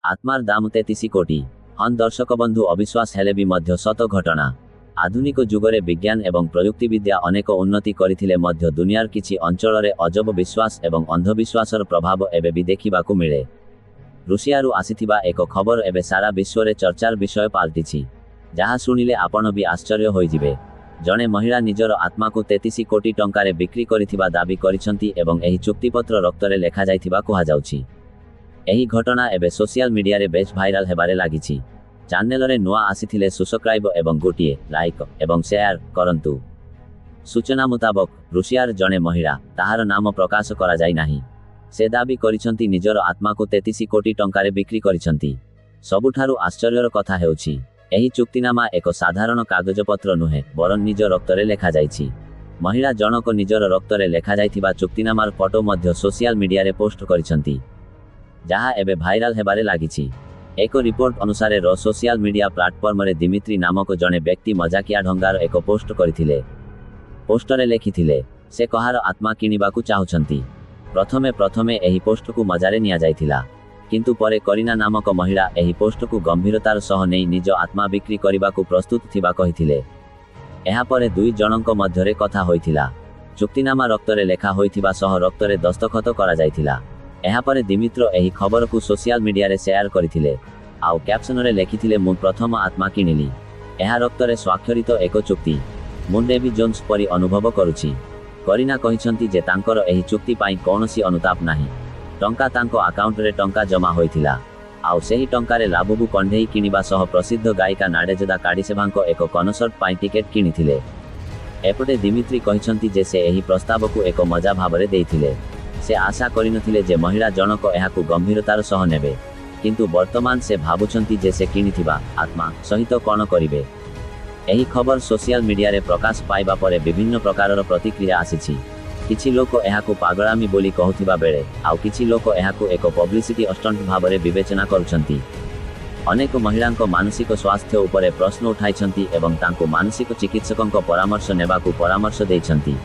आत्मार दाम 33 कोटी। हन दर्शक बंधु अविश्वास हेले भी मध्य सत घटना। आधुनिक जुगरे विज्ञान एवं प्रयुक्तिविद्या अनेक उन्नति करिथिले मध्य दुनियार किछि अंचलरे अजब विश्वास एवं अंधविश्वासर प्रभाव एबे भी देखिबाकू मिले। रुषियारू आसिथिबा एक खबर एबे सारा विश्वरे चर्चार विषय पाल्टिछि, जहा शुणिले आपण भी आश्चर्य होइजिबे। जणे महिला निजर आत्मा को 33 कोटी टंकारे बिक्री करिथिबा दाबी करिसंती एवं एही चुक्तिपत्र रक्तरे लेखा जाइथिबा कुहा जाउछि। एही घटना एबे सोशल मीडिया रे बेस भाइराल हेबारे लागिछि। चैनल रे नुआ आसिथिले सब्सक्राइब एवं गोटिए लाइक एवं शेयर करंतु। सूचना मुताबक रुषियार जणे महिला, ताहार नाम प्रकाश करा जाय नाही, से दाबी करिसंती निजर आत्मा को 33 कोटी टंकारे बिक्री करिसंती। सबुठारु आश्चर्यर कथा हेउछि, एही चुक्तिनामा एक साधारण कागजपत्र नुहे, बरन निज रक्तरे लेखा जाइछि। महिला जनक निजर रक्तरे लेखा जाइथिबा चुक्तिनामार फोटो मध्य सोशल मीडिया रे पोस्ट करिसंती, जहा एबे भाइराल हेबारे लागिछि। एक रिपोर्ट अनुसार रो सोशल मीडिया प्लाटफर्म रे दिमित्री नामक जणे व्यक्ति मजाकिया ढंगार एक पोस्ट करिथिले। पोस्टरे लेखिथिले, से कहार आत्मा किनिबाकू चाहुछंती। प्रथमे एही पोस्ट को मजारे निया जाइथिला, किंतु परे करीना नामक महिला एही पोस्ट को गंभीरतार सह नै निज आत्मा बिक्री करिबाकू प्रस्तुत थिबा कहिथिले। एहा परे दुई जनक मध्यरे कथा होइथिला। चुक्तिनामा रक्तरे लेखा होइथिबा सह रक्तरे दस्तखत करा जाइथिला। एहा परे दिमित्र एही खबर को सोशल मीडिया रे शेयर करिथिले, आउ कैप्शन रे लेखिथिले, मु प्रथम आत्मा किनिली। एहा रक्तरे स्वाक्षरित एक चुक्ति। मु डेवी जोन्स परी अनुभव करुछि। करीना कहिसंती जे तांकर एही चुक्ति पाई कोनोसी अनुताप नाही। टंका तांको अकाउंट रे टंका जमा होइथिला, आउ सेही टंका रे लाबुबु कंढेई किनिबा सह प्रसिद्ध गायिका नाडेजदा काडिसेभांको एक कनसर्ट पाई टिकेट किनिथिले। एपटे दिमित्री कहिसंती जे से एही प्रस्ताव को एक मजा भाबरे देइथिले। से आशा करिनथिले जे महिला जनक एहाकू गंभीरतार सह नेबे, किंतु वर्तमान से भाबुछंती जे से किनिथिबा आत्मा सहित कोन करिवे। एही खबर सोशल मीडिया रे प्रकाश पाइबा परे विभिन्न प्रकारर प्रतिक्रिया आसिछि। किछि लोक एहाकू पागळामी बोली कहउथिबा बेले, आउ किछि लोक एहाकू एक पब्लिसिटी स्टंट भाबरे विवेचना करुछंती। अनेक महिलांक मानसिक स्वास्थ्य उपरे प्रश्न उठाइछंती एवं तांको मानसिक चिकित्सकंक परामर्श नेबाकू परामर्श दैछंती।